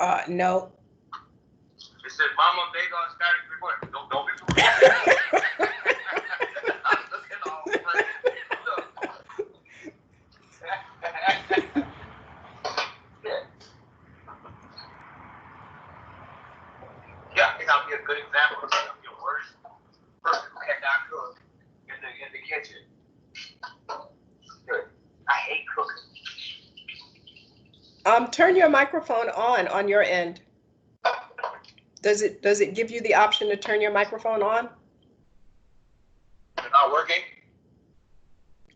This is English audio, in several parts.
No. It said Mama Vega started recording. Don't be too I'm looking all crazy. Yeah, I think I'll be a good example of your worst person who cannot cook in the kitchen. Good. I hate cooking. Turn your microphone on your end. Does it give you the option to turn your microphone on? It's not working?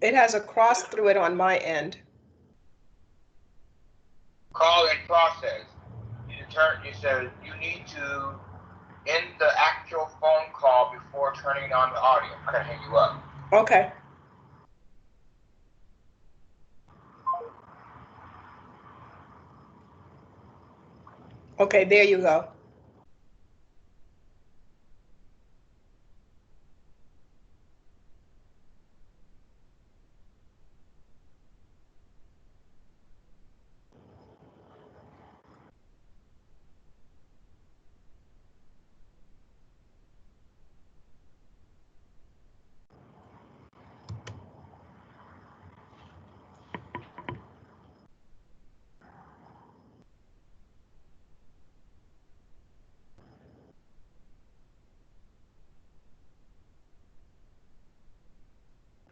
It has a cross through it on my end. Call in process. You said you need to end the actual phone call before turning on the audio. I gotta hang you up. Okay. Okay, there you go.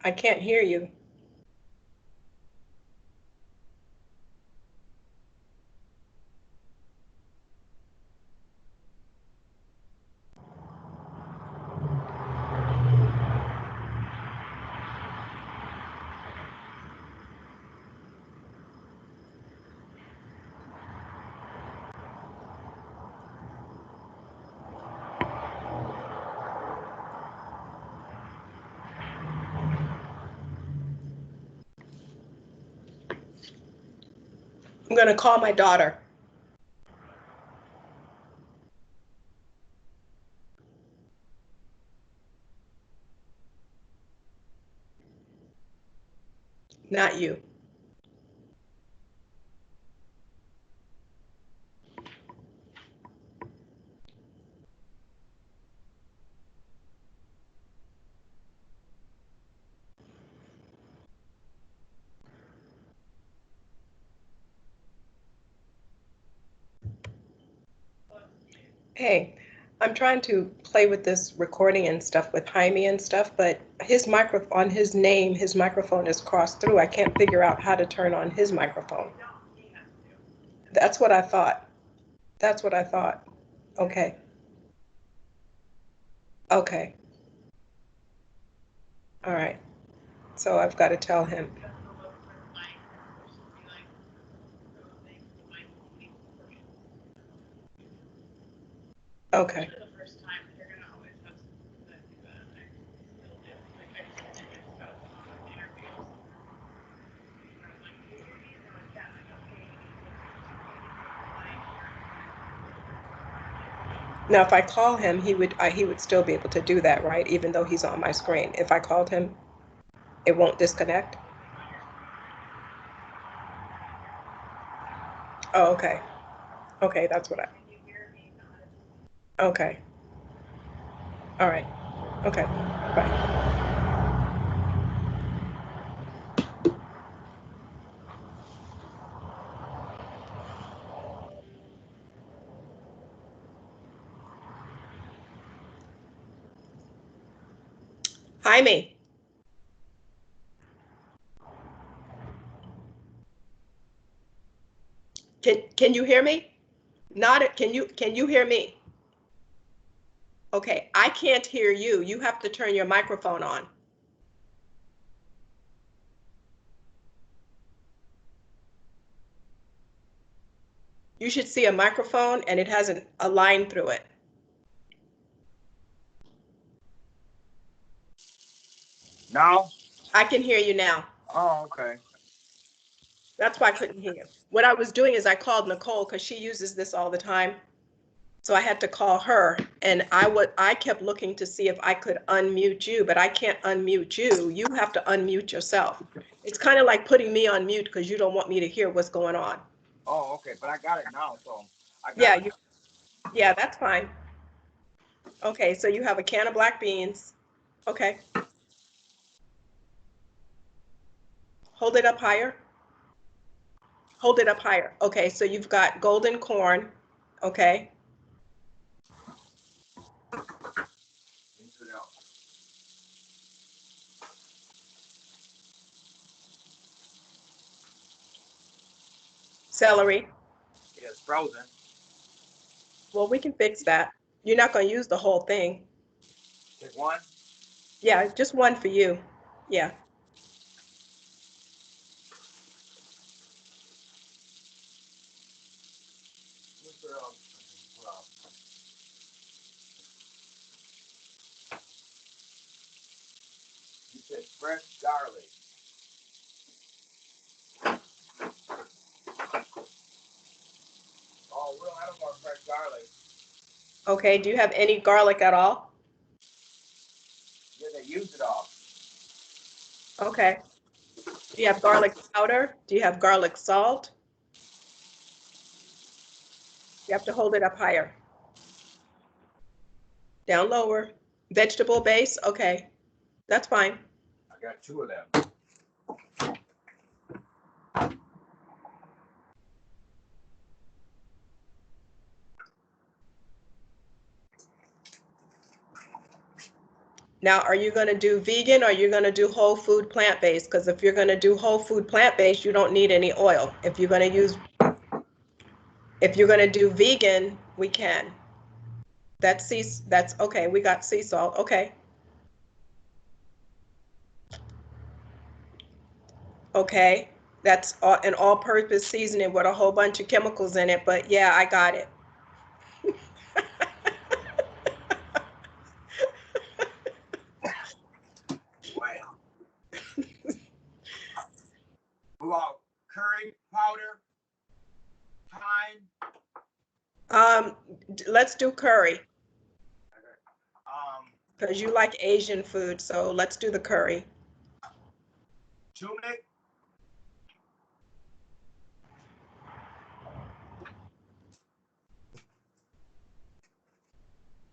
I can't hear you. I'm going to call my daughter. Not you. Hey, I'm trying to play with this recording and stuff with Jaime and stuff, but his microphone, his name, his microphone is crossed through. I can't figure out how to turn on his microphone. That's what I thought. That's what I thought. Okay. Okay. All right. So I've got to tell him. Okay. Now, if I call him, he would still be able to do that, right? Even though he's on my screen. If I called him, it won't disconnect. Oh, okay. Okay, that's what I. Okay. All right. Okay. Bye. Jaime. Can you hear me? Not it. Can you hear me? Okay, I can't hear you. You have to turn your microphone on. You should see a microphone and it has a line through it. Now? I can hear you now. Oh, okay. That's why I couldn't hear you. What I was doing is I called Nicole because she uses this all the time. So I had to call her, and I kept looking to see if I could unmute you, but I can't unmute you. You have to unmute yourself. It's kind of like putting me on mute because you don't want me to hear what's going on. Oh, okay, but I got it now, so Yeah, yeah, that's fine. Okay, so you have a can of black beans. Okay. Hold it up higher. Hold it up higher. Okay, so you've got golden corn. Okay. Celery. It's frozen. Well, we can fix that. You're not going to use the whole thing. Take one. Yeah, just one for you. Yeah. You said fresh garlic. Oh, well, I don't want fresh garlic. Okay, do you have any garlic at all? Yeah, they used it all. Okay. Do you have garlic powder? Do you have garlic salt? You have to hold it up higher. Down lower. Vegetable base? Okay, that's fine. I got 2 of them. Now, are you going to do vegan or are you going to do whole food plant-based? Because if you're going to do whole food plant-based, you don't need any oil. If you're going to do vegan, we can. That's okay. We got sea salt. Okay. Okay. That's an all-purpose seasoning with a whole bunch of chemicals in it. But yeah, I got it. Well. We want curry powder, thyme. Let's do curry Um, because you like Asian food. So let's do the curry. turmeric.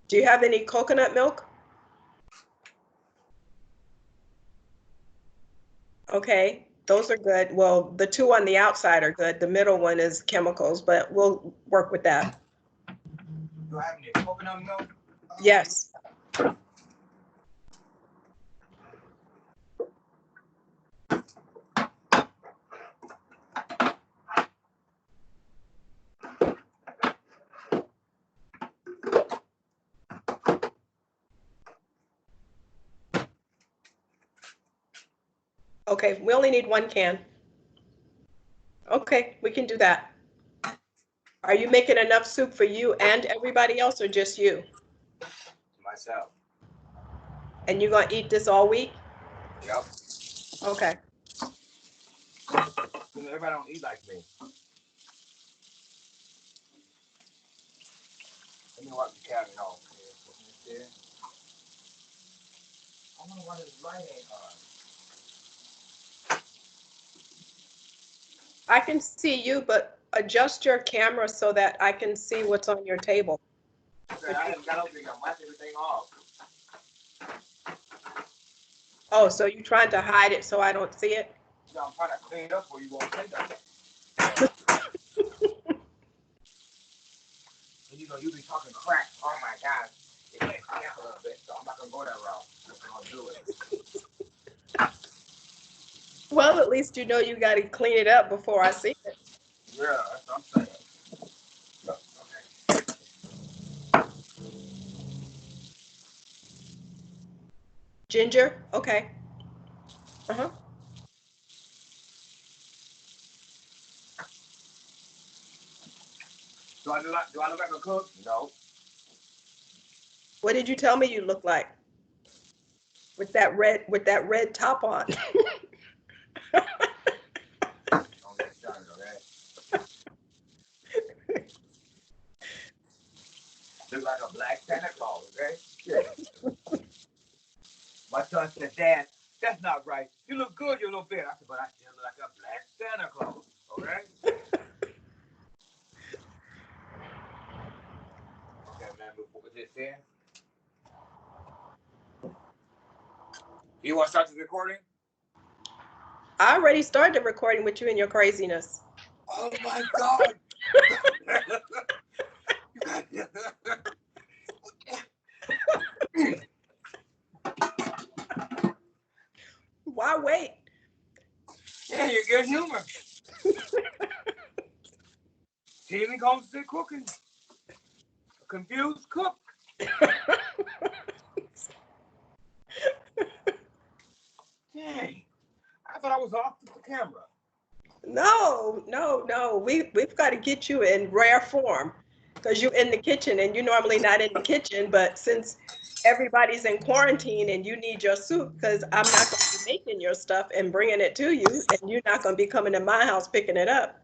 Do you have any coconut milk? Okay, those are good. Well, the two on the outside are good. The middle one is chemicals, but we'll work with that. Do I have any coconut milk? Yes. Okay, we only need 1 can. Okay, we can do that. Are you making enough soup for you and everybody else or just you? Myself. And you're gonna eat this all week? Yep. Okay. Everybody don't eat like me. Let me wipe the cabinet off. Here. I wonder why this light ain't on. I can see you, but adjust your camera so that I can see what's on your table. Okay, I haven't got up there. I'm wiping everything off. Oh, so you're trying to hide it so I don't see it? No, I'm trying to clean it up so you won't say nothing. And you be talking crap. Oh my God. It makes me laugh a little bit, so I'm not gonna go that route. I'm just gonna do it. Well, at least you know you got to clean it up before I see it. Yeah, that's what I'm saying. Okay. Ginger? Okay. Uh-huh. Do I look like a cook? No. What did you tell me you look like? With that red top on. Don't get started, okay? Look like a black Santa Claus, okay? Yeah. My son said, Dad, that's not right. You look good, you little bit. I said, but I still look like a black Santa Claus, okay? What is it saying? You want to start the recording? I already started the recording with you and your craziness. Oh my God. Why wait? Yeah, you get humor. Jamie comes to cooking. A confused cook. Dang. I thought I was off the camera. No. We've got to get you in rare form because you're in the kitchen and you're normally not in the kitchen. But since everybody's in quarantine and you need your soup, because I'm not going to be making your stuff and bringing it to you, and you're not going to be coming to my house picking it up.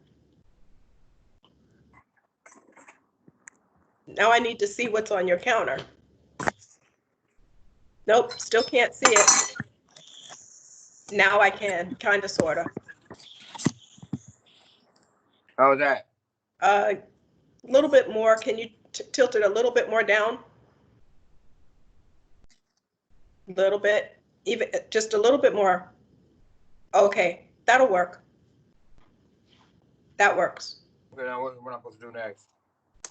Now I need to see what's on your counter. Nope, still can't see it. Now I can, kind of, sort of. How's that? A little bit more. Can you tilt it a little bit more down? A little bit, even just a little bit more. Okay, that'll work. That works. Okay, now what am I supposed to do next?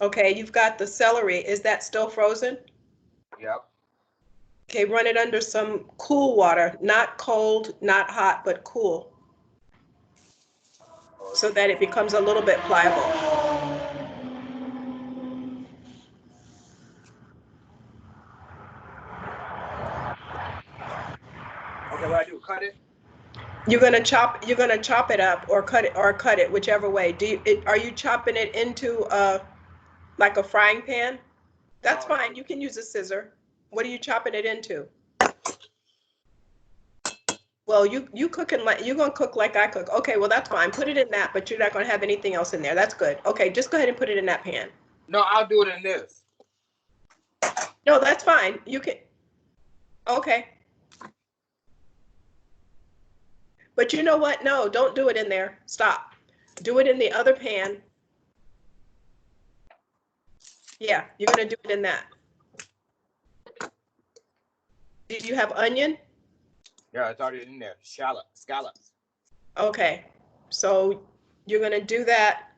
Okay, you've got the celery. Is that still frozen? Yep. Okay, run it under some cool water, not cold, not hot, but cool, so that it becomes a little bit pliable. Okay, what I do? Cut it? You're gonna chop it up or cut it, whichever way. Are you chopping it into like a frying pan? That's fine. You can use a scissor. What are you chopping it into? Well, you cooking like you're gonna cook like I cook. Okay, well that's fine. Put it in that, but you're not gonna have anything else in there. That's good. Okay, just go ahead and put it in that pan. No, I'll do it in this. No, that's fine. You can. Okay. But you know what? No, don't do it in there. Stop. Do it in the other pan. Yeah, you're gonna do it in that. Do you have onion? Yeah, it's already in there. Scallops. Okay, so you're gonna do that,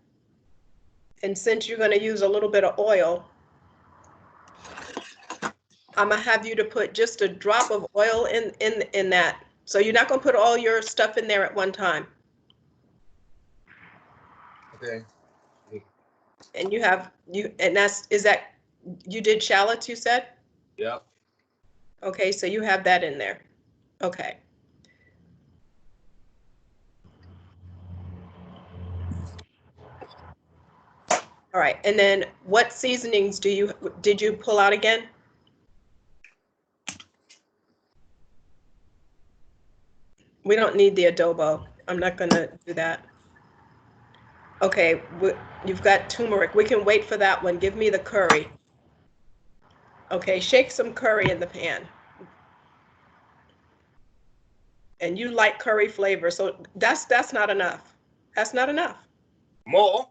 and since you're gonna use a little bit of oil, I'm gonna have you to put just a drop of oil in that. So you're not gonna put all your stuff in there at one time. Okay. And you did shallots, you said? Yep. Okay, so you have that in there. Okay. All right, and then what seasonings did you pull out again? We don't need the adobo. I'm not gonna do that. Okay, you've got turmeric. We can wait for that one. Give me the curry. Okay, shake some curry in the pan. And you like curry flavor, so that's not enough. That's not enough. More?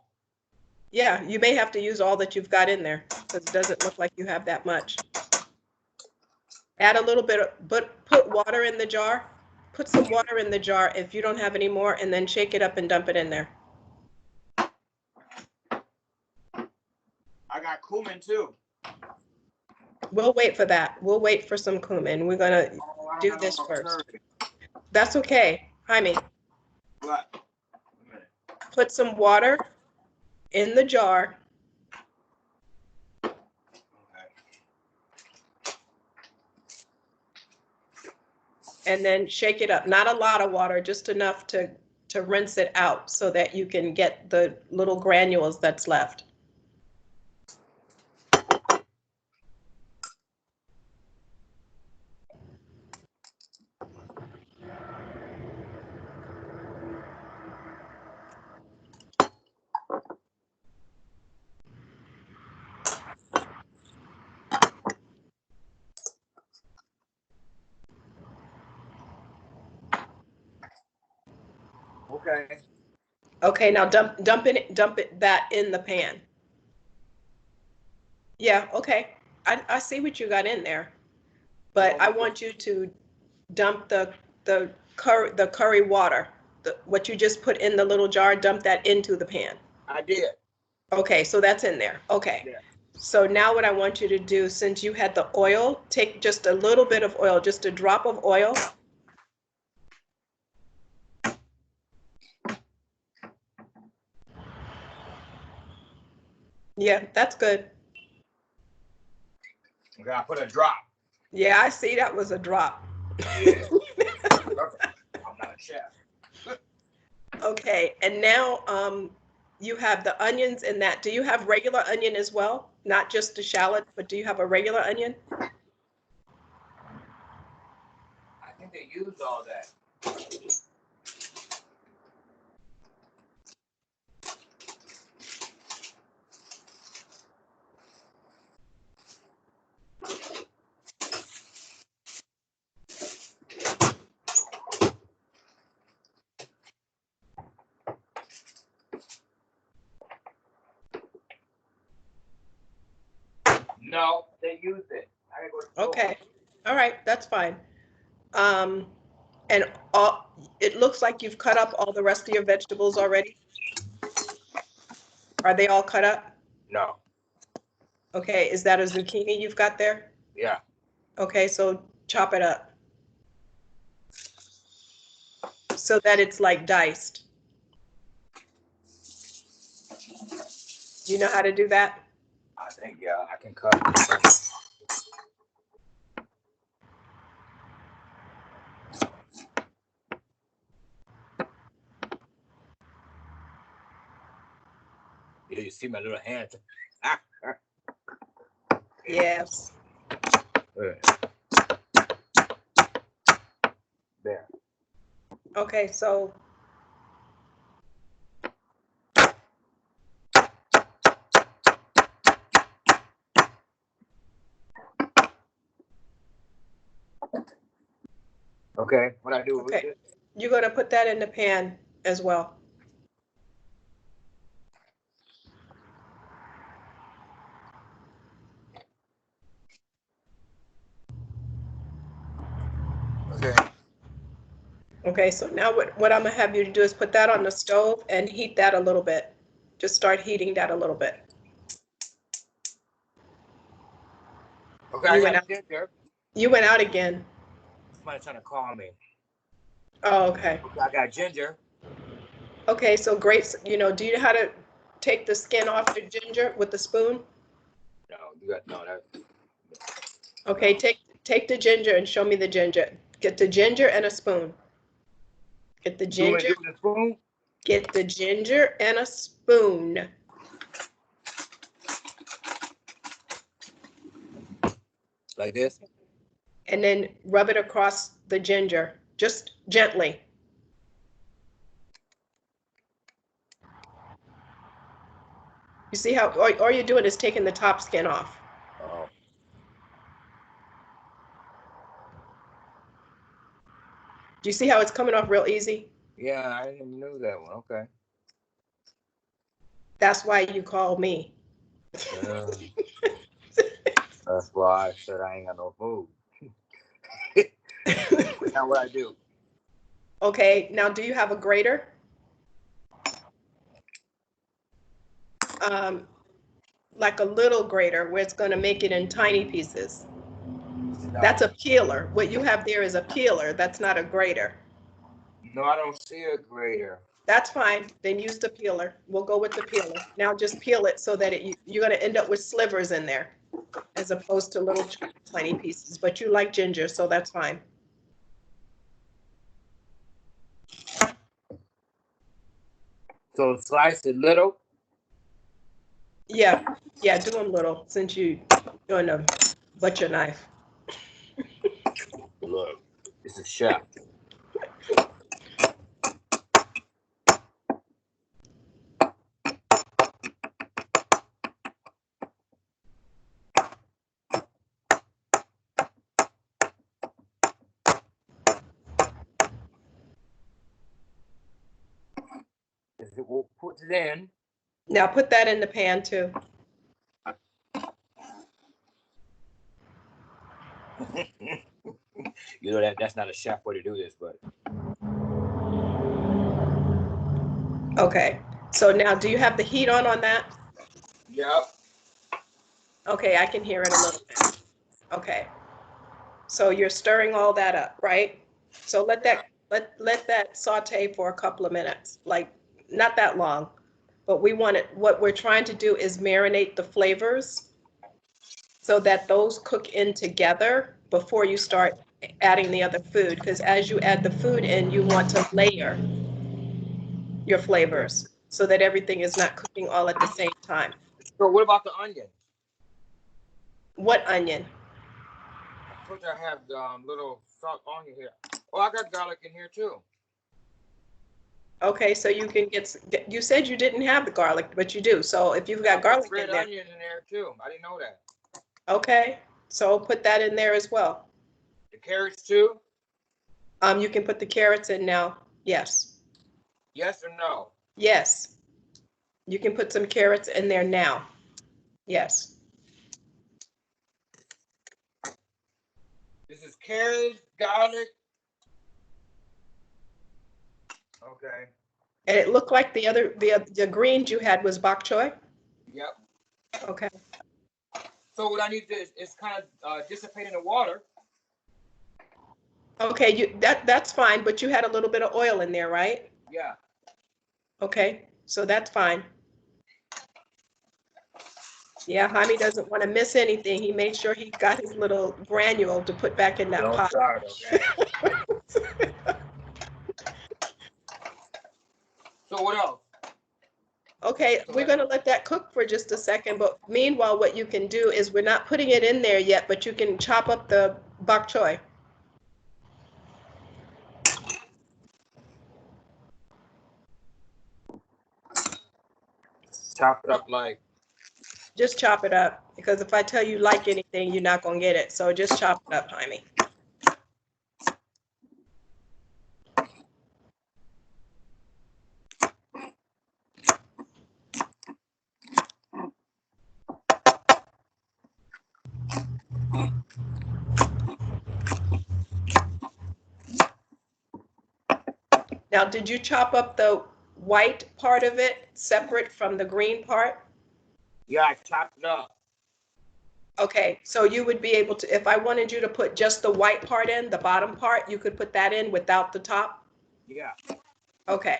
Yeah, you may have to use all that you've got in there because it doesn't look like you have that much. Add a little bit, but put water in the jar. Put some water in the jar if you don't have any more, and then shake it up and dump it in there. I got cumin too. We'll wait for that. We'll wait for some cumin. We're gonna do this first. That's okay, Jaime. What? A minute. Put some water in the jar. Okay. And then shake it up. Not a lot of water, just enough to rinse it out so that you can get the little granules that's left. Okay. Okay, now dump that in the pan. Yeah, okay. I see what you got in there, but I want you to dump the curry water, what you just put in the little jar, dump that into the pan. I did. Okay, so that's in there. Okay. Yeah. So now what I want you to do, since you had the oil, take just a little bit of oil, just a drop of oil. Yeah, that's good. Okay, I put a drop. Yeah, I see that was a drop. Yeah. I'm not a chef. Okay, and now you have the onions in that. Do you have regular onion as well? Not just the shallot, but do you have a regular onion? I think they used all that. No, they used it. I gotta go to the store. Okay, all right, that's fine. And it looks like you've cut up all the rest of your vegetables already. Are they all cut up? No. Okay, is that a zucchini you've got there? Yeah. Okay, so chop it up so that it's like diced. Do you know how to do that? I think, yeah, I can cut it. Yeah, you see my little hand. Yes. There. Okay, so Okay, what I do with okay, it? you're gonna put that in the pan as well. Okay. Okay, so now what I'm gonna have you to do is put that on the stove and heat that a little bit. Just start heating that a little bit. Okay, I got ginger. You went out again. Somebody's trying to call me. Oh, okay. Okay, I got ginger. Okay, so grapes, do you know how to take the skin off the ginger with the spoon? No, you got no that. Okay, take the ginger and show me the ginger. Get the ginger and a spoon. Get the ginger. Do the spoon? Get the ginger and a spoon. Like this? And then rub it across the ginger, just gently. You see how all you're doing is taking the top skin off. Oh. Do you see how it's coming off real easy? Yeah, I didn't know that one. Okay. That's why you call me. That's why I said I ain't got no food. Now what I do? Okay, now do you have a grater? Like a little grater where it's going to make it in tiny pieces. No. That's a peeler. What you have there is a peeler. That's not a grater. No, I don't see a grater. That's fine. Then use the peeler. We'll go with the peeler. Now just peel it so that you're going to end up with slivers in there as opposed to little tiny pieces. But you like ginger, so that's fine. So slice it little? Yeah, do them little since you're doing a butcher knife. Look, it's a chef. We'll put it in. Now put that in the pan too. You know that's not a chef way to do this, but Okay. So now, do you have the heat on that? yeah. Okay, I can hear it a little bit. Okay. So you're stirring all that up, right? So let that saute for a couple of minutes, like not that long. But what we're trying to do is marinate the flavors so that those cook in together before you start adding the other food. Because as you add the food in, you want to layer your flavors so that everything is not cooking all at the same time. So what about the onion? What onion? I suppose I have little salt onion here. Oh, I got garlic in here too. Okay, so you can you said you didn't have the garlic, but you do. So if you've got garlic red in there. onion in there too. I didn't know that. Okay, so put that in there as well. The carrots too? You can put the carrots in now. Yes. Yes or no? Yes. You can put some carrots in there now. Yes. This is carrots, garlic. Okay. And it looked like the greens you had was bok choy? Yep. Okay. So what I need to do is kind of dissipate in the water. Okay, that's fine, but you had a little bit of oil in there, right? Yeah. Okay, so that's fine. Yeah, Jaime doesn't want to miss anything. He made sure he got his little granule to put back in that pot. Start, okay? So what else? Okay, we're going to let that cook for just a second, but meanwhile, what you can do is we're not putting it in there yet, but you can chop up the bok choy. Chop it up like. Just chop it up, because if I tell you like anything, you're not going to get it. So just chop it up, Jaime. Now, did you chop up the white part of it separate from the green part? Yeah, I chopped it up. Okay, so you would be able to, if I wanted you to put just the white part in, the bottom part, you could put that in without the top? Yeah. Okay.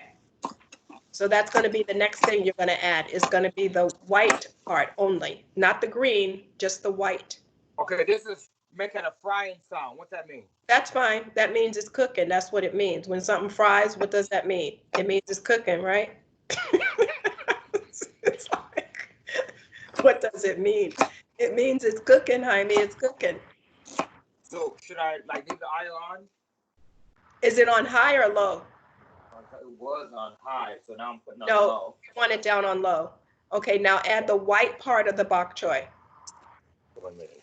So that's going to be the next thing you're going to add, is going to be the white part only, not the green, just the white. Okay, this is making a frying sound. What's that mean? That's fine. That means it's cooking. That's what it means. When something fries, what does that mean? It means it's cooking, right? It's like, what does it mean? It means it's cooking, Jaime. It's cooking. So should I like leave the oil on? Is it on high or low? It was on high, so now I'm putting on No, low. you want it down on low. Okay, now add the white part of the bok choy. 1 minute.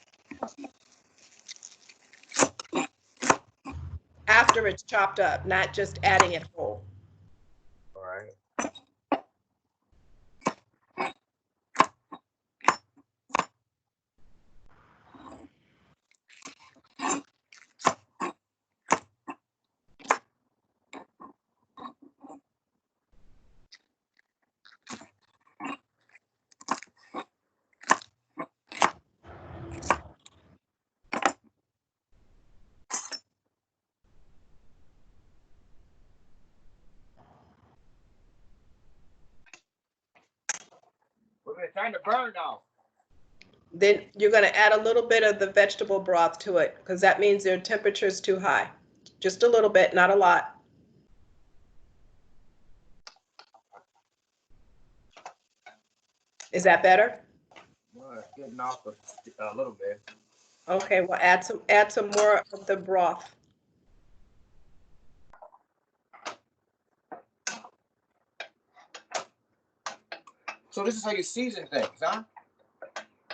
After it's chopped up, not just adding it whole. All right. We're trying to burn now. Then you're going to add a little bit of the vegetable broth to it, because that means their temperature is too high. Just a little bit, not a lot. Is that better? Well, it's getting off a little bit. Okay, well, add some more of the broth. So this is how you season things, huh?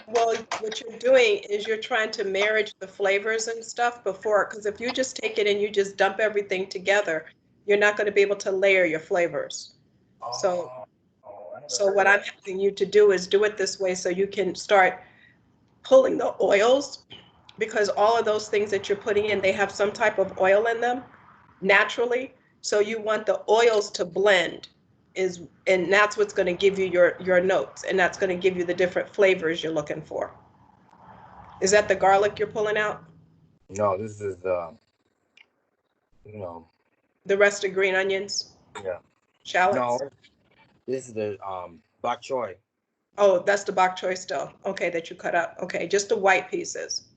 Well, what you're doing is you're trying to marriage the flavors and stuff before, because if you just take it and you just dump everything together, you're not going to be able to layer your flavors. So what I'm asking you to do is do it this way so you can start pulling the oils because all of those things that you're putting in, they have some type of oil in them naturally. So you want the oils to blend and that's what's going to give you your notes, and that's going to give you the different flavors you're looking for. Is that the garlic you're pulling out? No, this is you know, The rest of green onions? yeah. Shallots? No, this is the bok choy. Oh, that's the bok choy still. Okay, that you cut up. Okay, just the white pieces.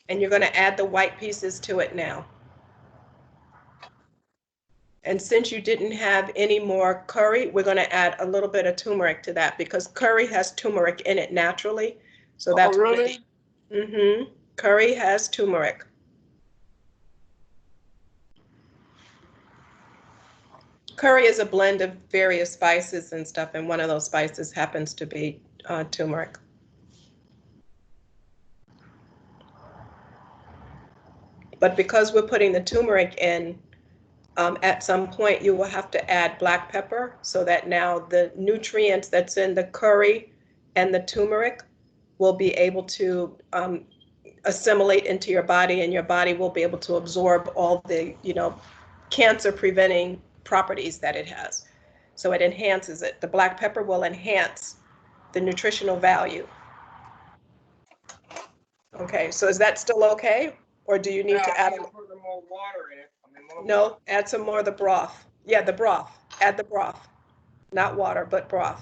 And you're going to add the white pieces to it now. And since you didn't have any more curry, we're going to add a little bit of turmeric to that because curry has turmeric in it naturally. So that's really? Curry has turmeric. Curry is a blend of various spices and stuff, and one of those spices happens to be turmeric. But because we're putting the turmeric in, at some point you will have to add black pepper so that now the nutrients that's in the curry and the turmeric will be able to assimilate into your body, and your body will be able to absorb all the, cancer preventing properties that it has. So it enhances it. The black pepper will enhance the nutritional value. Okay, so is that still okay? Or do you need to add put more water in it. No, add some more of the broth. Yeah, the broth. Add the broth. Not water, but broth.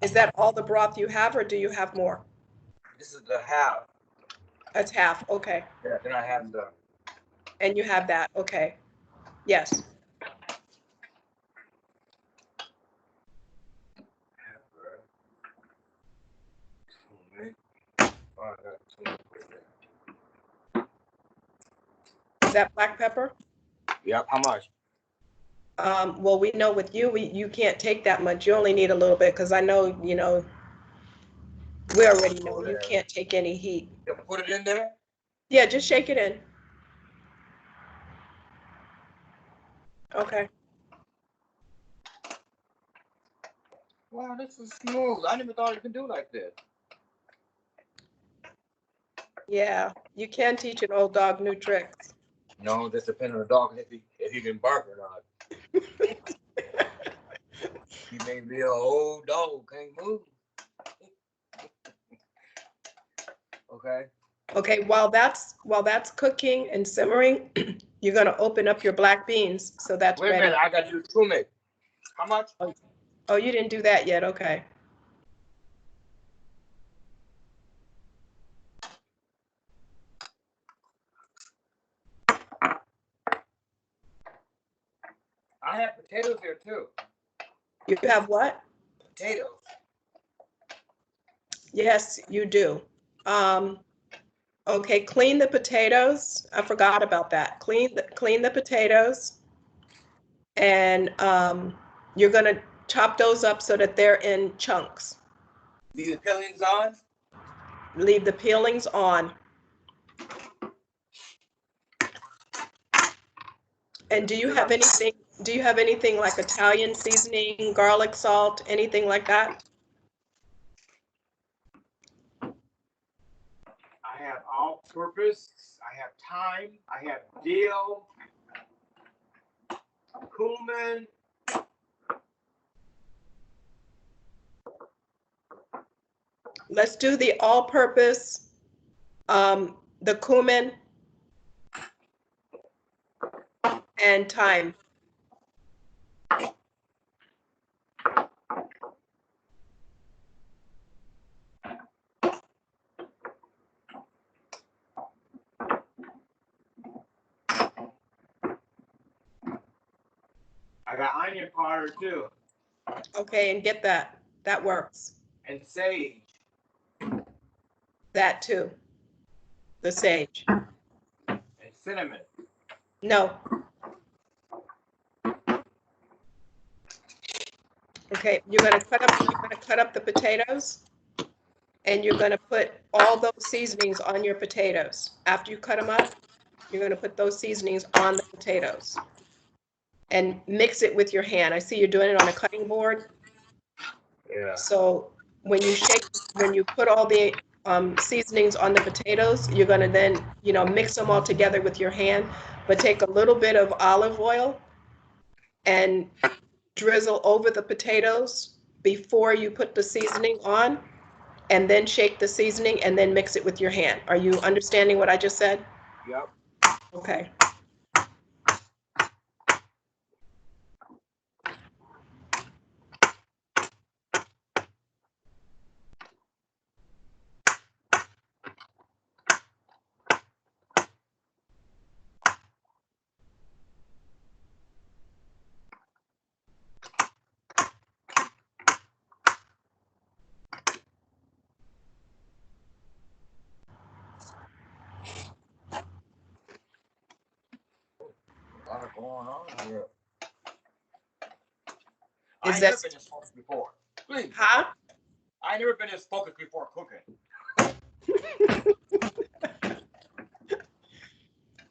Is that all the broth you have, or do you have more? This is the half. That's half, okay. Yeah, then I have the. And you have that, okay. Yes. Is that black pepper? Yep, how much? Well, we know with you, you can't take that much. You only need a little bit because I know, we already know you can't take any heat. You put it in there? Yeah, just shake it in. Okay. Wow, this is smooth. I never thought you could do like this. Yeah, you can teach an old dog new tricks. No, just depends on the dog if he can bark or not. He may be an old dog, can't move. Okay. Okay, while that's cooking and simmering, you're gonna open up your black beans so that's Wait a ready. minute, I got you turmeric. How much? Oh, you didn't do that yet, okay. I have potatoes here too. You have what? Potatoes. Yes, you do. Okay, clean the potatoes. I forgot about that. Clean the potatoes. And you're gonna chop those up so that they're in chunks. Leave the peelings on? Leave the peelings on. And do you have anything like Italian seasoning, garlic salt, anything like that? I have all-purpose. I have thyme. I have dill, cumin. Let's do the all-purpose, the cumin and thyme. I got onion powder too. Okay, and get that. That works. And sage. That too. The sage. And cinnamon. No. Okay, you're gonna cut up the potatoes, and you're gonna put all those seasonings on your potatoes. After you cut them up, you're gonna put those seasonings on the potatoes and mix it with your hand. I see you're doing it on a cutting board. Yeah. So when you put all the seasonings on the potatoes, you're gonna then, mix them all together with your hand, but take a little bit of olive oil and drizzle over the potatoes before you put the seasoning on, and then shake the seasoning and then mix it with your hand. Are you understanding what I just said? Yep. Okay. A lot going on here. Is I that never been this focused before. Please. huh? I never been this focused before cooking.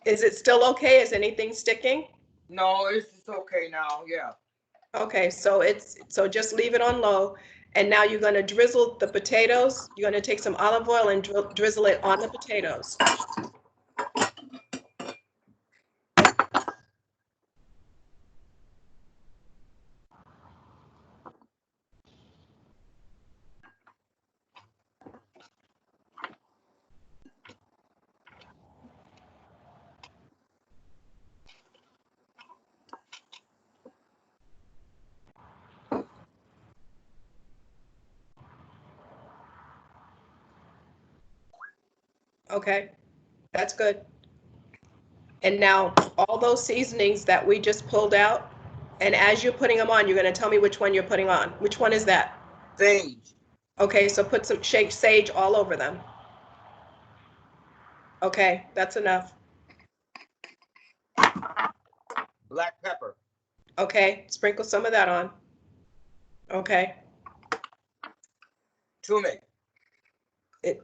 Is it still okay? Is anything sticking? No, it's okay now. Yeah. Okay, so just leave it on low. And now you're gonna drizzle the potatoes. You're gonna take some olive oil and drizzle it on the potatoes. Okay, that's good. And now all those seasonings that we just pulled out, and as you're putting them on, you're gonna tell me which one you're putting on. Which one is that? Sage. Okay, so put some shake sage all over them. Okay, that's enough. Black pepper. Okay, sprinkle some of that on. Okay. Turmeric.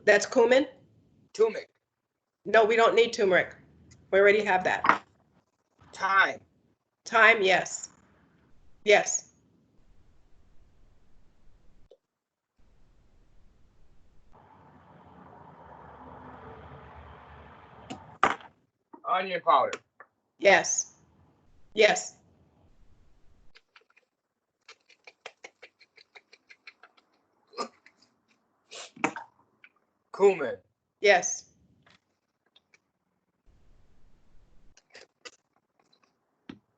That's cumin? Turmeric. No, we don't need turmeric. We already have that. Thyme. Thyme, yes. Yes. Onion powder. Yes. Yes. Cumin. Yes.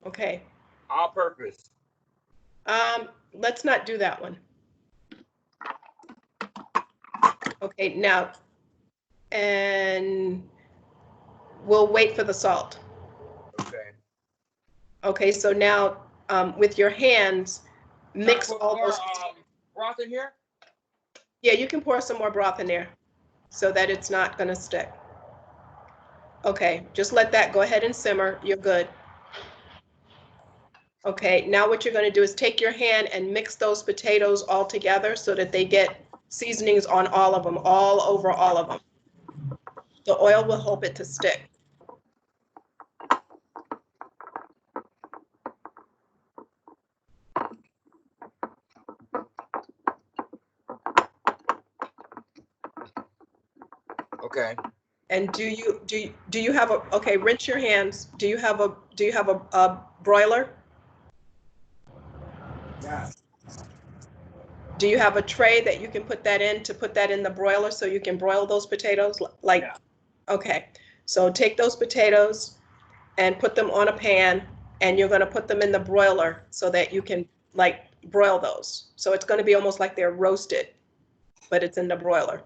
Okay. All purpose. Let's not do that one. Okay, now, and we'll wait for the salt. Okay. Okay, so now, with your hands, mix all more, those. broth in here? Yeah, you can pour some more broth in there so that it's not gonna stick. Okay, just let that go ahead and simmer. You're good. Okay, now what you're gonna do is take your hand and mix those potatoes all together so that they get seasonings on all of them, all over all of them. The oil will help it to stick. Okay. And do you have a, okay, rinse your hands. Do you have a broiler? Yeah. Do you have a tray that you can put that in to put that in the broiler so you can broil those potatoes? Like, Yeah. okay. So take those potatoes and put them on a pan, and you're gonna put them in the broiler so that you can like broil those. So it's gonna be almost like they're roasted, but it's in the broiler.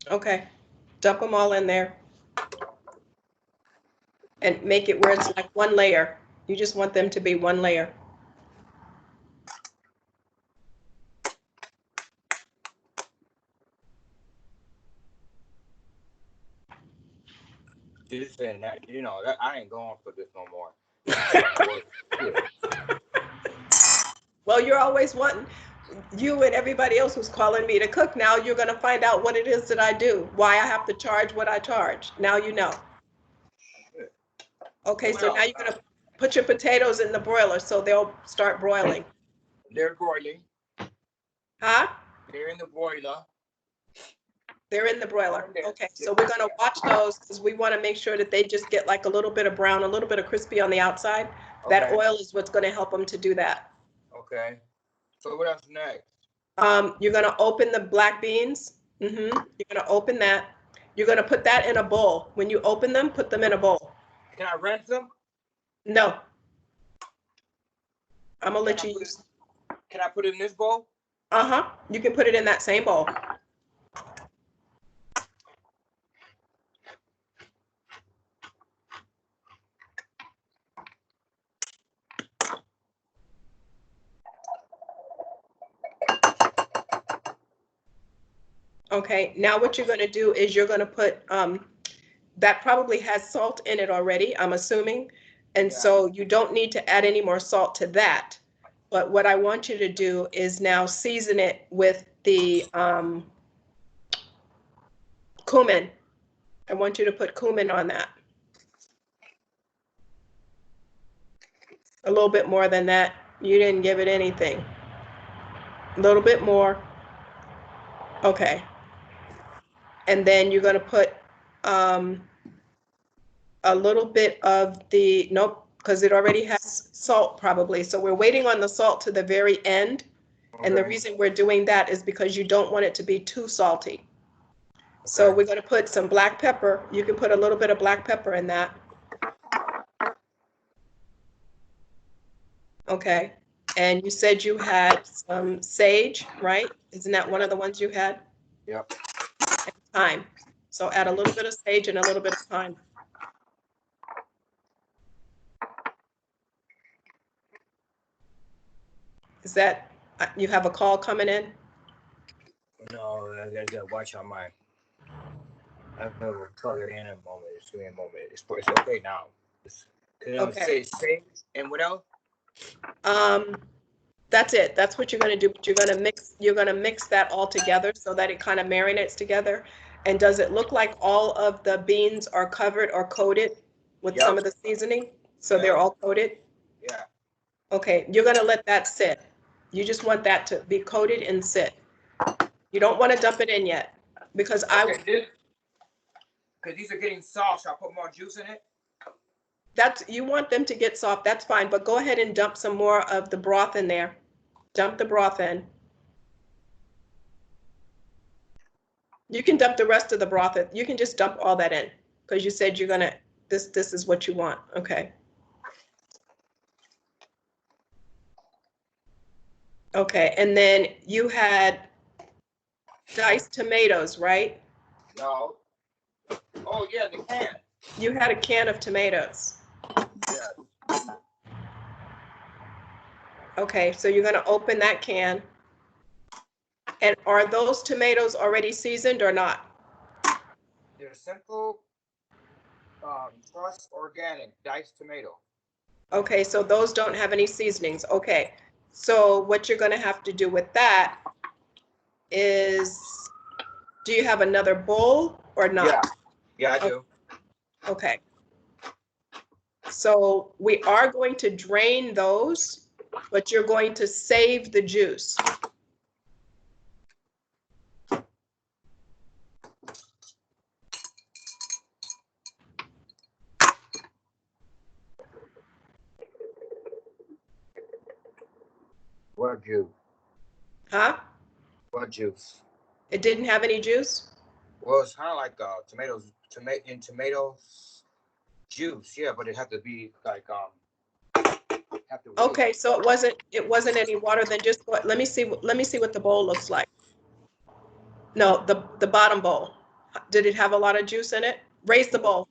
Okay, dump them all in there and make it where it's like one layer. You just want them to be one layer. This and that, you know, that I ain't going for this no more. Well, you're always wanting, you and everybody else who's calling me to cook now, you're going to find out what it is that I do, why I have to charge what I charge. Now you know. Okay, so now you're going to put your potatoes in the broiler so they'll start broiling. They're broiling. Huh? They're in the broiler. They're in the broiler. Okay, so we're going to watch those because we want to make sure that they just get like a little bit of brown, a little bit of crispy on the outside. Okay. That oil is what's going to help them to do that. Okay. So what else next? You're going to open the black beans. You're going to open that. You're going to put that in a bowl. When you open them, put them in a bowl. Can I rinse them? No. I'm going to let you use. Can I put it in this bowl? Uh-huh. You can put it in that same bowl. Okay, now what you're going to do is you're going to put, that probably has salt in it already, I'm assuming. And so you don't need to add any more salt to that. But what I want you to do is now season it with the cumin. I want you to put cumin on that. A little bit more than that. You didn't give it anything. A little bit more. Okay. And then you're going to put a little bit of the, nope, because it already has salt probably. So we're waiting on the salt to the very end. Okay. And the reason we're doing that is because you don't want it to be too salty. Okay. So we're going to put some black pepper. You can put a little bit of black pepper in that. Okay. And you said you had some sage, right? Isn't that one of the ones you had? Yep. And thyme. So add a little bit of sage and a little bit of thyme. Is that, you have a call coming in? No, I gotta watch on my. I will plug it in a moment. It's in a moment. It's okay now. Okay. Say sage and what else? That's it. That's what you're going to do. But you're going to mix that all together so that it kind of marinates together. And does it look like all of the beans are covered or coated with some of the seasoning? So they're all coated? Yeah. Okay, you're going to let that sit. You just want that to be coated and sit. You don't want to dump it in yet because because these are getting soft. Should I put more juice in it? You want them to get soft, that's fine, but go ahead and dump some more of the broth in there. Dump the broth in. You can dump the rest of the broth in. You can just dump all that in because you said you're gonna, this is what you want, okay. Okay, and then you had diced tomatoes, right? No. Oh yeah, the can. You had a can of tomatoes. Yeah. Okay, so you're gonna open that can. And are those tomatoes already seasoned or not? They're simple, fresh, organic, diced tomato. Okay, so those don't have any seasonings. Okay, so what you're gonna have to do with that is, do you have another bowl or not? Yeah, I do. Okay. So we are going to drain those, but you're going to save the juice. What juice? Huh? What juice? It didn't have any juice? Well, it's kind of like tomato juice, yeah, but it had to be like Okay, so it wasn't any water. Then just let me see what the bowl looks like. No, the bottom bowl. Did it have a lot of juice in it? Raise the bowl.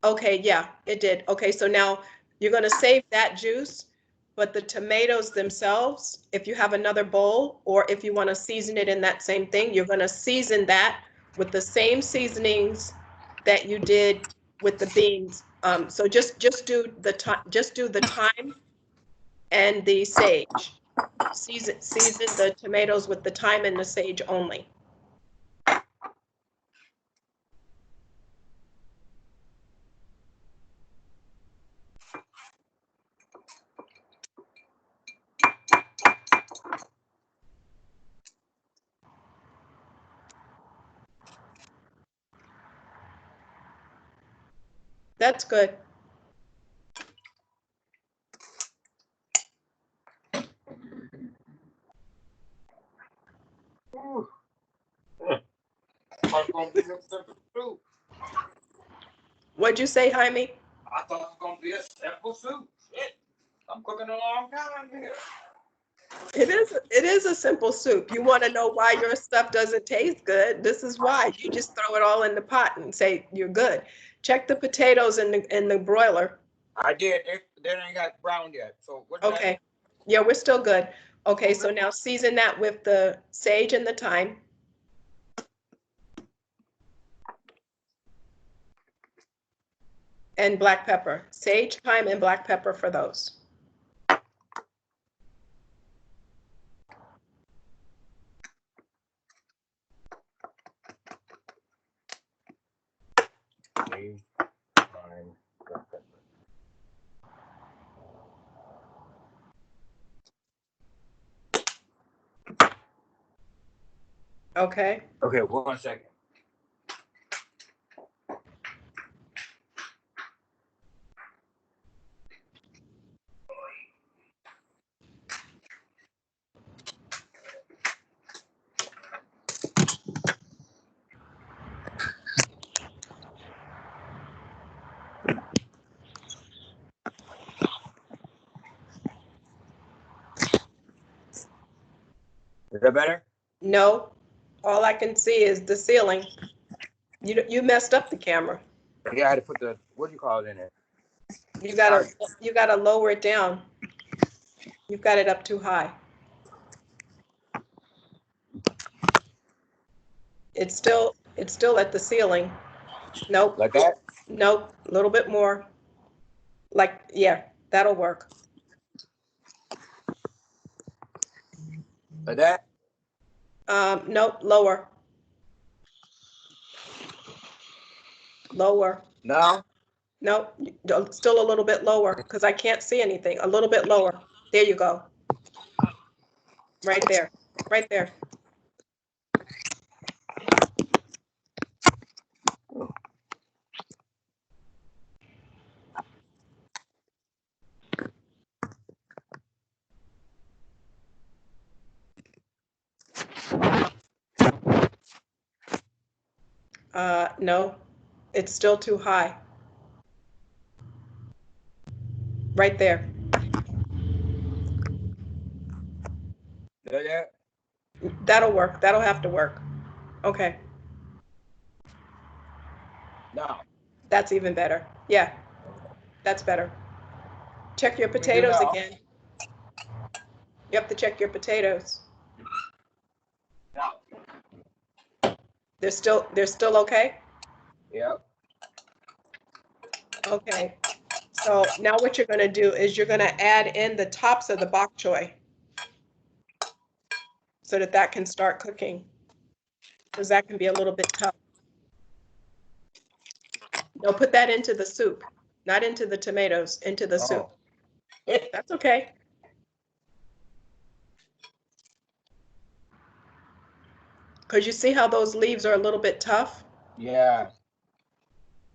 Okay, yeah, it did. Okay, so now you're going to save that juice, but the tomatoes themselves, if you have another bowl or if you want to season it in that same thing, you're going to season that with the same seasonings that you did with the beans. So just do the thyme and the sage. Season the tomatoes with the thyme and the sage only. That's good. Ooh. It's gonna be a simple soup. What'd you say, Jaime? I thought it was gonna be a simple soup. Shit. I'm cooking a long time here. It is a simple soup. You want to know why your stuff doesn't taste good? This is why. You just throw it all in the pot and say you're good. Check the potatoes in the broiler. I did. They ain't got brown yet. So what? Okay. Yeah, we're still good. Okay, so now season that with the sage and the thyme. And black pepper. Sage, thyme, and black pepper for those. Sage, thyme, black pepper. Okay. Okay, 1 second. Is that better? No, all I can see is the ceiling. You messed up the camera. Yeah, I had to put the, what do you call it in there? You gotta lower it down. You've got it up too high. It's still at the ceiling. Nope. Like that? Nope. A little bit more. Like, yeah, that'll work. Like that? Nope, lower. Lower. No? Nope, still a little bit lower because I can't see anything. A little bit lower. There you go. Right there. Right there. No, it's still too high. Right there. Like that? That'll work. That'll have to work. Okay. No. That's even better. Yeah, that's better. Check your potatoes again. You have to check your potatoes. No. They're still okay? Yep. Okay. So now what you're gonna do is you're gonna add in the tops of the bok choy so that can start cooking, because that can be a little bit tough. No, put that into the soup, not into the tomatoes, into the soup. That's okay. Because you see how those leaves are a little bit tough? Yeah.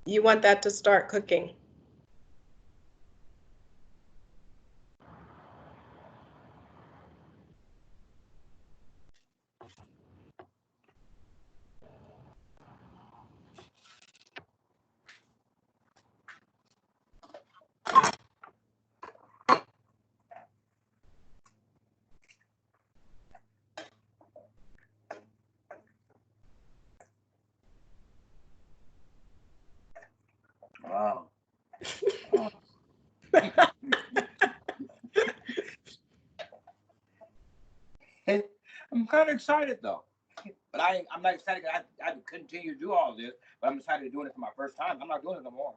You want that to start cooking. Wow. I'm kind of excited though. But I'm not excited. I continue to do all this, but I'm excited to doing it for my first time. I'm not doing it no more.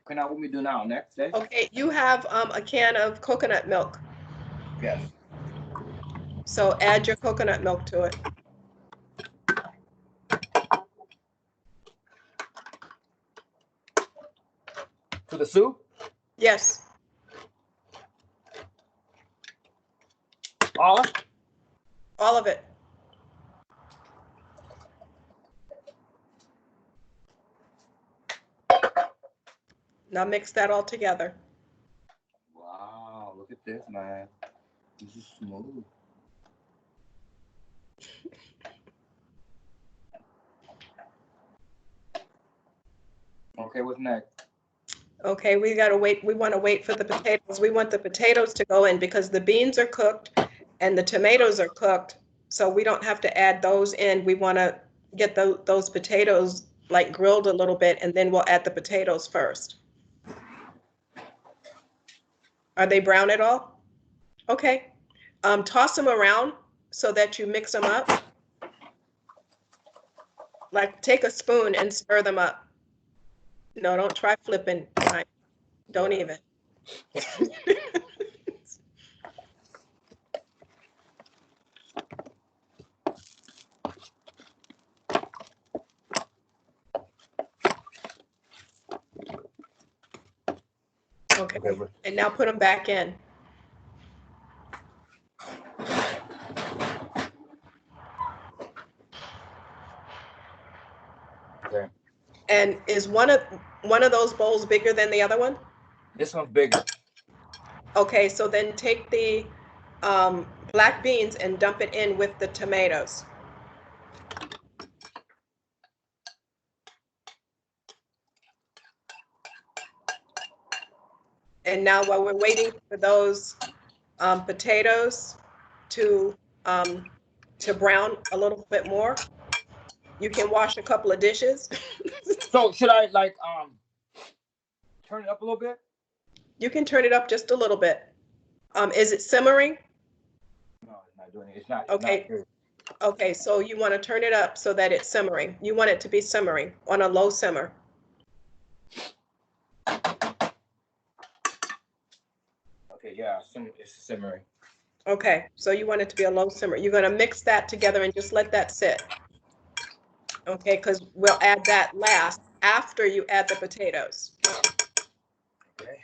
Okay, now what we do now? Next day? Okay, you have a can of coconut milk. Yes. So add your coconut milk to it. To the soup? Yes. All? All of it. Now mix that all together. Wow, look at this, man. This is smooth. Okay, what's next? Okay, we gotta wait. We want to wait for the potatoes. We want the potatoes to go in because the beans are cooked and the tomatoes are cooked. So we don't have to add those in. We want to get those potatoes like grilled a little bit, and then we'll add the potatoes first. Are they brown at all? Okay. Toss them around so that you mix them up. Like take a spoon and stir them up. No, don't try flipping. Don't even. Okay, and now put them back in. Okay. And is one of those bowls bigger than the other one? This one's bigger. Okay, so then take the black beans and dump it in with the tomatoes. And now while we're waiting for those potatoes to brown a little bit more, you can wash a couple of dishes. So should I like turn it up a little bit? You can turn it up just a little bit. Is it simmering? No, it's not doing it. It's not. Okay. Not Okay, so you want to turn it up so that it's simmering. You want it to be simmering on a low simmer. Okay, yeah, it's simmering. Okay, so you want it to be a low simmer. You're going to mix that together and just let that sit. Okay, because we'll add that last after you add the potatoes. Okay.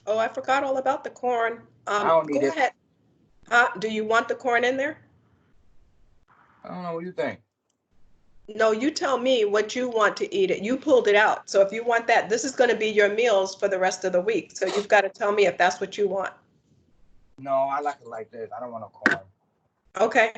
Oh, I forgot all about the corn. I don't need go it. ahead. Do you want the corn in there? I don't know. What do you think? No, you tell me what you want to eat it. You pulled it out. So if you want that, this is going to be your meals for the rest of the week. So you've got to tell me if that's what you want. No, I like it like this. I don't want no corn. Okay.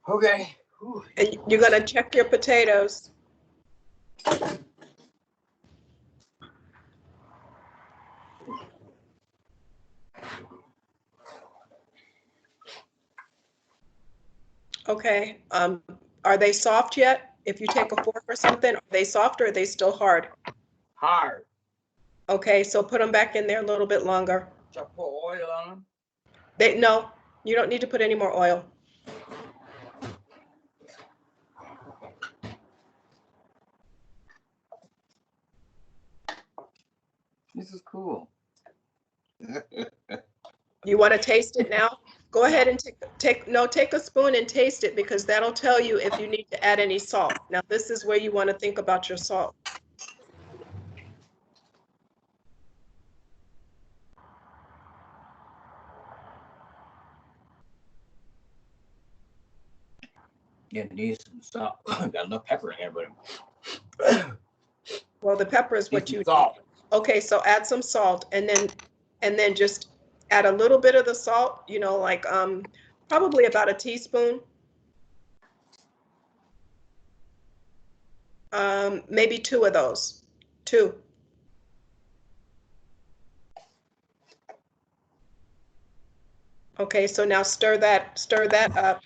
Okay. Whew. And you're going to check your potatoes. Okay. Are they soft yet? If you take a fork or something, are they soft or are they still hard? Hard. Okay, so put them back in there a little bit longer. Should I pour oil on them? No, you don't need to put any more oil. This is cool. You want to taste it now? Go ahead and take a spoon and taste it, because that'll tell you if you need to add any salt. Now, this is where you want to think about your salt. Yeah, it needs some salt. Got enough pepper in here, but well, the pepper is what you salt. need. Okay, so add some salt, and then just add a little bit of the salt. You know, like probably about a teaspoon. Maybe 2 of those. 2. Okay, so now stir that up.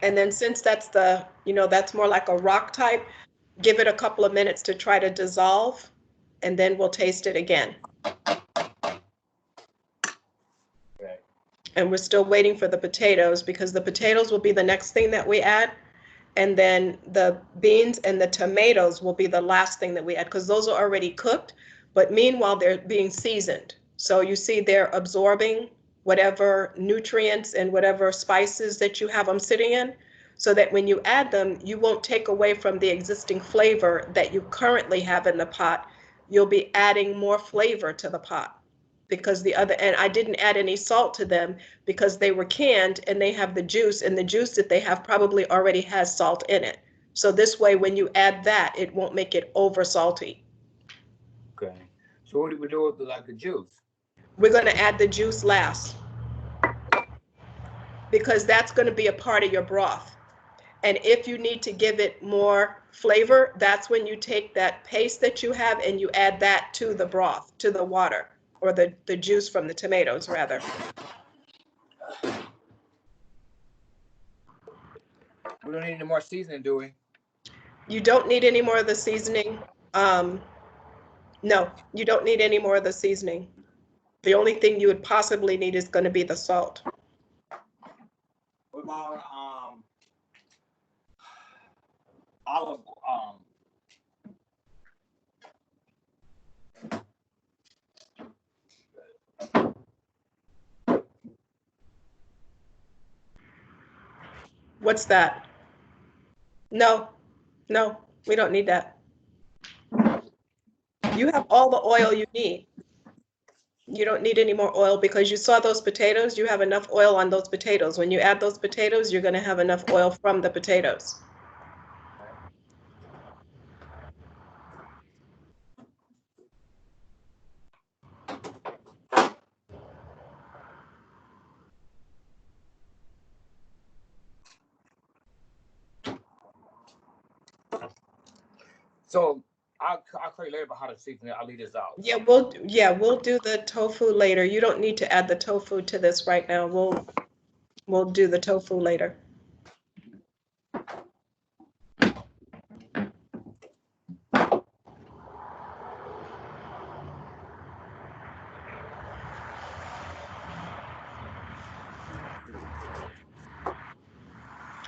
And then since that's that's more like a rock type, give it a couple of minutes to try to dissolve, and then we'll taste it again. Okay. And we're still waiting for the potatoes, because the potatoes will be the next thing that we add. And then the beans and the tomatoes will be the last thing that we add, because those are already cooked. But meanwhile, they're being seasoned. So you see they're absorbing whatever nutrients and whatever spices that you have them sitting in, so that when you add them, you won't take away from the existing flavor that you currently have in the pot. You'll be adding more flavor to the pot, because and I didn't add any salt to them because they were canned and they have the juice, and the juice that they have probably already has salt in it. So this way, when you add that, it won't make it over salty. Okay. So what do we do with the juice? We're going to add the juice last, because that's going to be a part of your broth. And if you need to give it more flavor, that's when you take that paste that you have and you add that to the broth, to the water, or the juice from the tomatoes, rather. We don't need any more seasoning, do we? You don't need any more of the seasoning. No, you don't need any more of the seasoning. The only thing you would possibly need is going to be the salt. What about olive? What's that? No, we don't need that. You have all the oil you need. You don't need any more oil, because you saw those potatoes. You have enough oil on those potatoes. When you add those potatoes, you're going to have enough oil from the potatoes. So I'll tell you later about how to season it. I'll leave this out. Yeah, we'll do the tofu later. You don't need to add the tofu to this right now. We'll do the tofu later.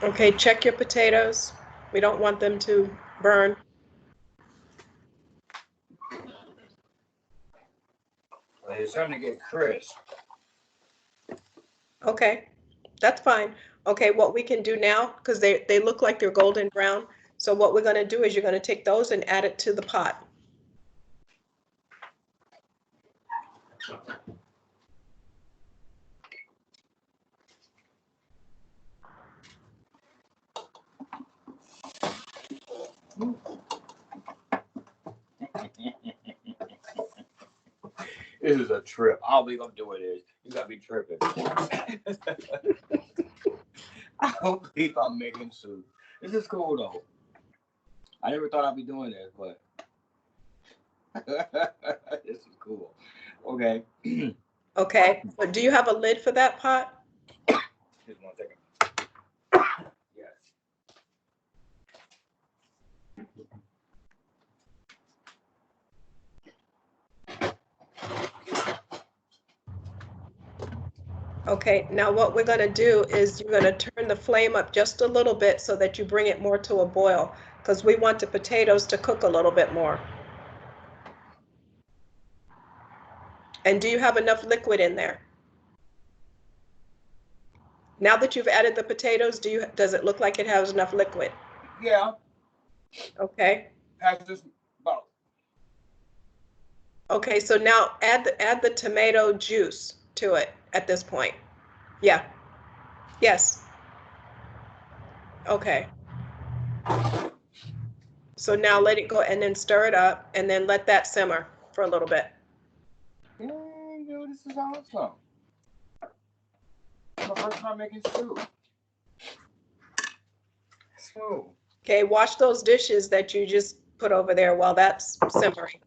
Okay, check your potatoes. We don't want them to burn. It's starting to get crisp. Okay, that's fine. Okay, what we can do now, because they look like they're golden brown. So what we're going to do is you're going to take those and add it to the pot. This is a trip. I don't believe I'm doing this. You gotta be tripping. I don't believe I'm making soup. This is cool though. I never thought I'd be doing this, but this is cool. Okay. Okay, but do you have a lid for that pot? Just 1 second. Yes. Okay, now what we're going to do is you're going to turn the flame up just a little bit so that you bring it more to a boil, because we want the potatoes to cook a little bit more. And do you have enough liquid in there? Now that you've added the potatoes, does it look like it has enough liquid? Yeah. Okay. Has this about. Okay, so now add the tomato juice to it at this point. Yeah. Yes. Okay. So now let it go and then stir it up and then let that simmer for a little bit. Dang, dude, this is awesome. It's my first time making stew. So. Okay, wash those dishes that you just put over there while that's simmering.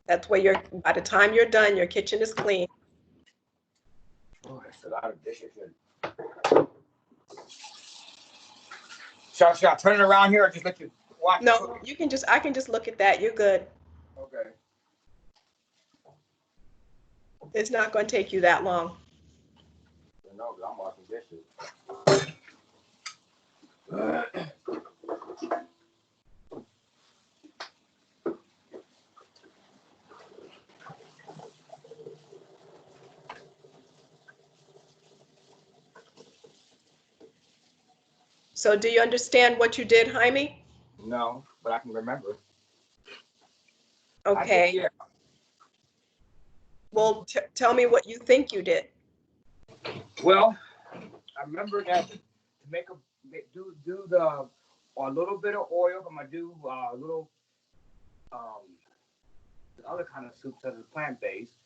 That's where by the time you're done, your kitchen is clean. Oh, that's a lot of dishes. Should I turn it around here or just let you watch? No, I can just look at that. You're good. Okay. It's not going to take you that long. No, because I'm washing dishes. So do you understand what you did, Jaime? No, but I can remember. Okay. Yeah. Well, tell me what you think you did. Well, I remember that to do a little bit of oil. I'm gonna do a little the other kind of soups that are plant-based,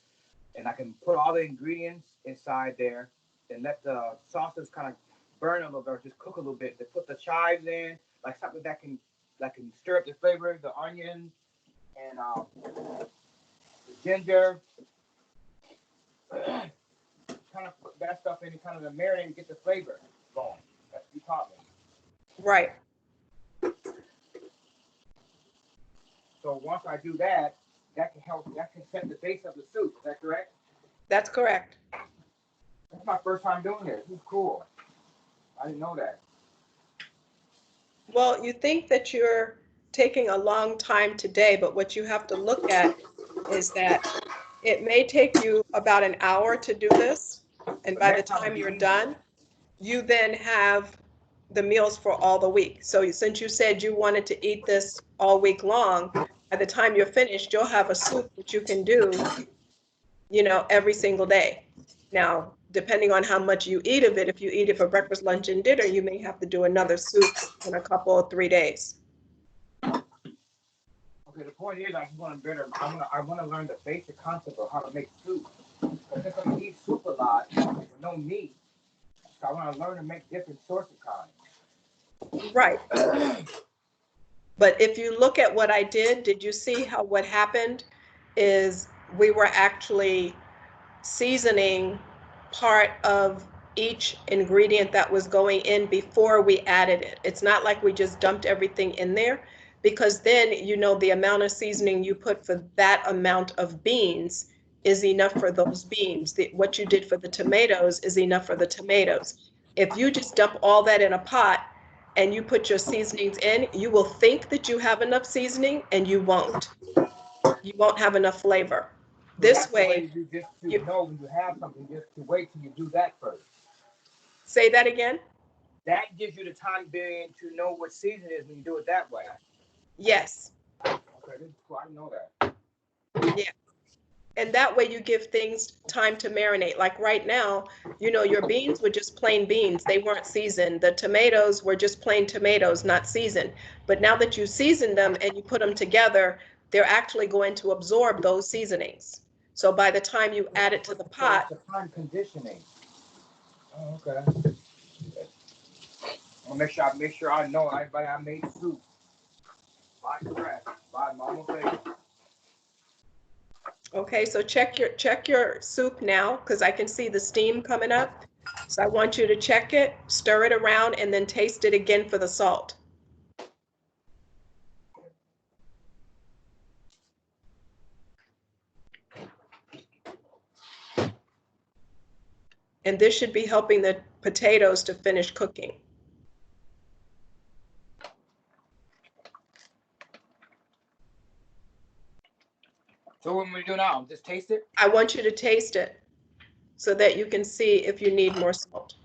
and I can put all the ingredients inside there and let the sauces kind of burn a little bit, or just cook a little bit. To put the chives in, like something that can stir up the flavor, the onion and the ginger. Kind of put that stuff in, kind of the marinade and get the flavor going. That's what you taught me. Right. So once I do that, that can set the base of the soup. Is that correct? That's correct. That's my first time doing this. This is cool. I didn't know that. Well, you think that you're taking a long time today, but what you have to look at is that it may take you about an hour to do this. And by the time you're done, you then have the meals for all the week. So since you said you wanted to eat this all week long, by the time you're finished, you'll have a soup that you can do, every single day. Now, depending on how much you eat of it, if you eat it for breakfast, lunch, and dinner, you may have to do another soup in a couple or 3 days. Okay, the point is, I want to learn the basic concept of how to make soup. Because since I eat soup a lot with no meat, so I want to learn to make different sorts of kinds. Right. But if you look at what I did you see how what happened is we were actually seasoning part of each ingredient that was going in before we added it. It's not like we just dumped everything in there, because then the amount of seasoning you put for that amount of beans is enough for those beans. What you did for the tomatoes is enough for the tomatoes. If you just dump all that in a pot and you put your seasonings in, you will think that you have enough seasoning and you won't. You won't have enough flavor. This way, you know when you have something, just to wait till you do that first. Say that again. That gives you the time being to know what season it is when you do it that way. Yes. Okay, this is cool. I didn't know that. Yeah. And that way you give things time to marinate. Like right now, your beans were just plain beans. They weren't seasoned. The tomatoes were just plain tomatoes, not seasoned. But now that you season them and you put them together, they're actually going to absorb those seasonings. So by the time you add it to the pot. The time conditioning. Oh, okay. I'll make sure I know everybody I made soup. By correct. By Mama Vega. Okay, so check your soup now, because I can see the steam coming up. So I want you to check it, stir it around, and then taste it again for the salt. And this should be helping the potatoes to finish cooking. So what am I do now? Just taste it? I want you to taste it so that you can see if you need more salt.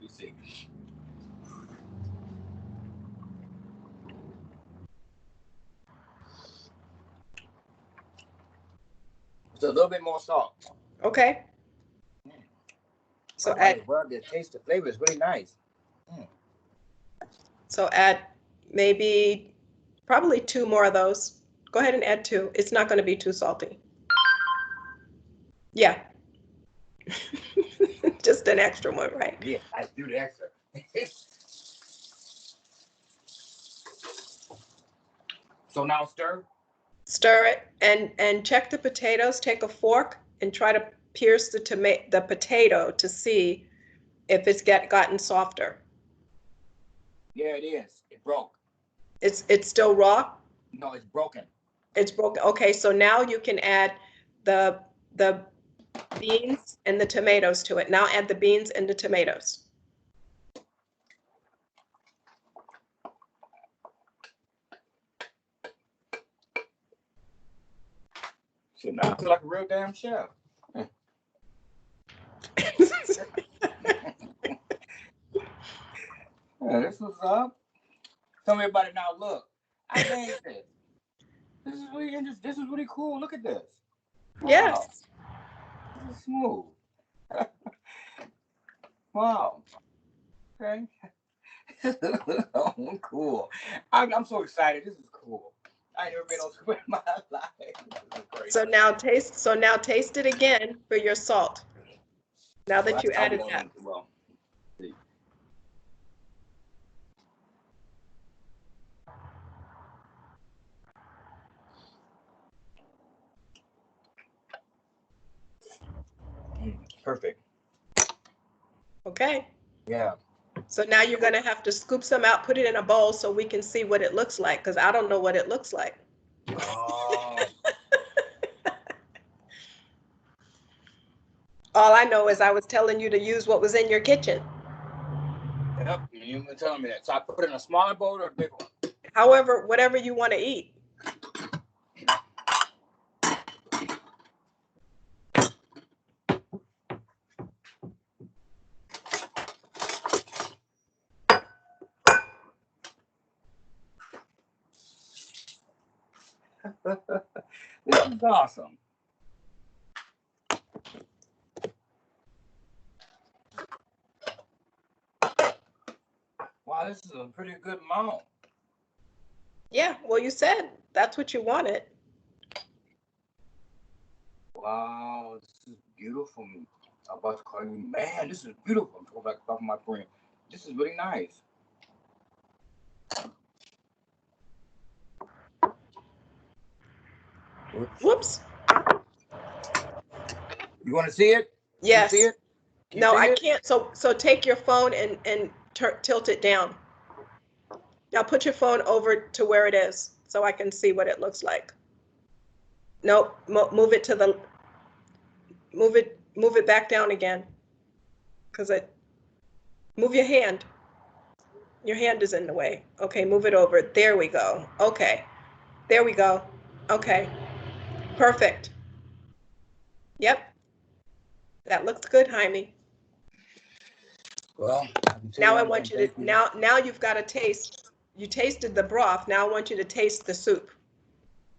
You see. So a little bit more salt. Okay. So add. Well, the taste, the flavor is really nice. So add maybe, probably 2 more of those. Go ahead and add 2. It's not going to be too salty. Yeah. Just an extra one, right? Yeah, I do the extra. So now stir. Stir it and check the potatoes. Take a fork and try to pierce the potato to see if it's gotten softer. Yeah, it is. It broke. It's still raw? No, it's broken. It's broken. Okay, so now you can add the beans and the tomatoes to it. Now add the beans and the tomatoes. So now I feel like a real damn chef. Yeah, this was up. Tell me about it now. Look, I made this. This is really interesting. This is really cool. Look at this. Wow. Yes. This is smooth. Wow. Okay. Oh, cool. I'm so excited. This is cool. I never made no squid in my life. This is great. So now taste it again for your salt. Now that you added that. Well, see. Perfect. Okay. Yeah. So now you're going to have to scoop some out, put it in a bowl so we can see what it looks like, because I don't know what it looks like. Oh. All I know is I was telling you to use what was in your kitchen. Yep, you were telling me that. So I put it in a smaller bowl or a big one? However, whatever you want to eat. This is awesome. Wow, this is a pretty good amount. Yeah, well, you said that's what you wanted. Wow, this is beautiful. I'm about to call you, man, this is beautiful. I'm going back off my brain. This is really nice. Whoops. You want to see it? Yes. You see it? No, I can't. So take your phone and tilt it down. Now put your phone over to where it is so I can see what it looks like. Nope, move it to the, move it back down again. Move your hand. Your hand is in the way. Okay, move it over. There we go. Okay, there we go. Okay, perfect. Yep, that looks good, Jaime. Well, Now I want you to, now you've got to taste. You tasted the broth. Now I want you to taste the soup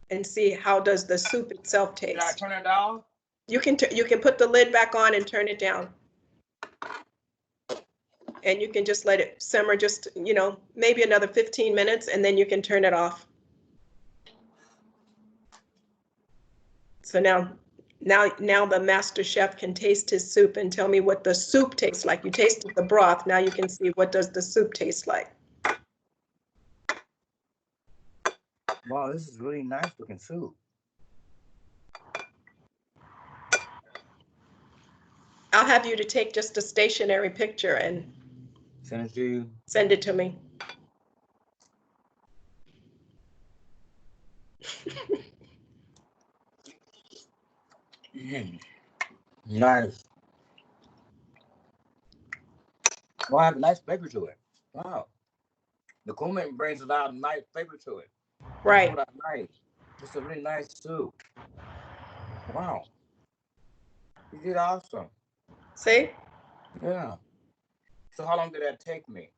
and see how does the soup itself taste. Can I turn it down? You can put the lid back on and turn it down. And you can just let it simmer just, maybe another 15 minutes, and then you can turn it off. So now the master chef can taste his soup and tell me what the soup tastes like. You tasted the broth. Now you can see what does the soup taste like. Wow, this is really nice looking soup. I'll have you to take just a stationary picture and send it to you. Send it to me. Nice. Well, I have a nice flavor to it. Wow. The cumin brings a lot of nice flavor to it. Right. That's nice. It's a really nice soup. Wow. You did awesome. See? Yeah. So how long did that take me?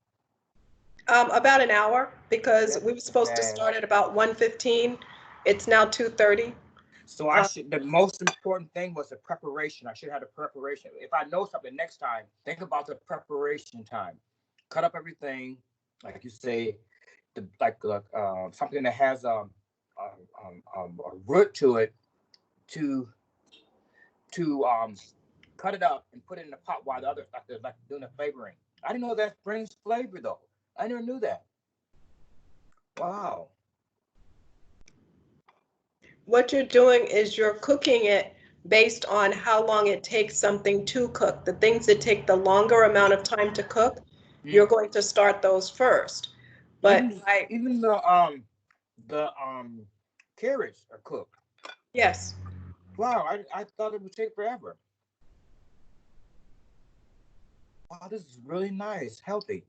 About an hour, because we were supposed to Okay. start at about 1:15. It's now 2:30. So the most important thing was the preparation. I should have the preparation. If I know something next time, think about the preparation time. Cut up everything, like you say, something that has a root to it, to cut it up and put it in the pot while the other like doing the flavoring. I didn't know that brings flavor though. I never knew that. Wow. What you're doing is you're cooking it based on how long it takes something to cook. The things that take the longer amount of time to cook, you're going to start those first. But even the carrots are cooked. Yes. Wow, I thought it would take forever. Wow, this is really nice, healthy,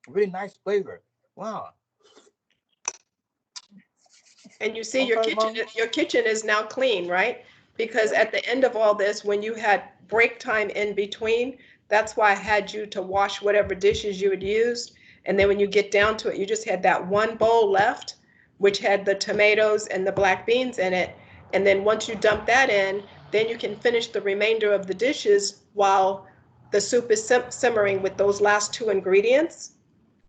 really nice flavor. Wow. And you see your kitchen is now clean, right? Because at the end of all this, when you had break time in between, that's why I had you to wash whatever dishes you had used. And then when you get down to it, you just had that one bowl left, which had the tomatoes and the black beans in it. And then once you dump that in, then you can finish the remainder of the dishes while the soup is simmering with those last two ingredients.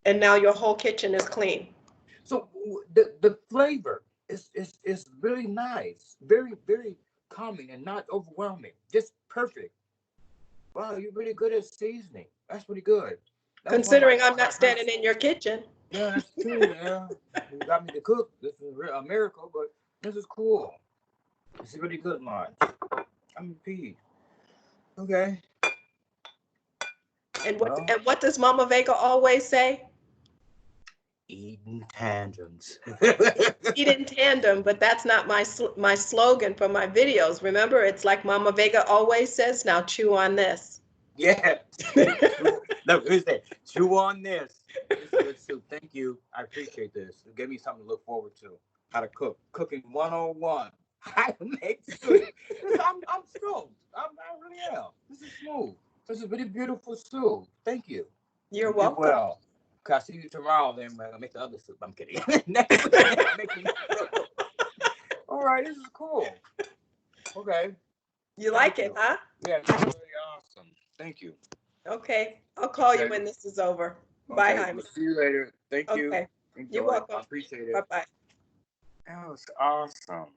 And now your whole kitchen is clean. So the flavor is really nice, very calming and not overwhelming. Just perfect. Wow, you're really good at seasoning. That's pretty good. Considering I'm not standing in your kitchen. Yeah, that's true. Yeah, you got me to cook. This is a miracle, but this is cool. It's a really good lunch. I'm peeved. Okay. And what does Mama Vega always say? Eat in tandems. Eat in tandem, but that's not my slogan for my videos. Remember, it's like Mama Vega always says, now chew on this. Yeah. No, who's that? Chew on this. It's good soup. Thank you. I appreciate this. It gave me something to look forward to. How to cook. Cooking 101. How to make soup. I'm stoked. I really am. This is smooth. This is really beautiful soup. Thank you. You're welcome. Well, I'll see you tomorrow. Then I'll make the other soup. I'm kidding. All right, this is cool. Okay. You like it, huh? Yeah, it's really awesome. Thank you. Okay, I'll call you when this is over. Bye, Jaime. We'll see you later. Thank you. Okay. Enjoy. You're welcome. I appreciate it. Bye-bye. That was awesome.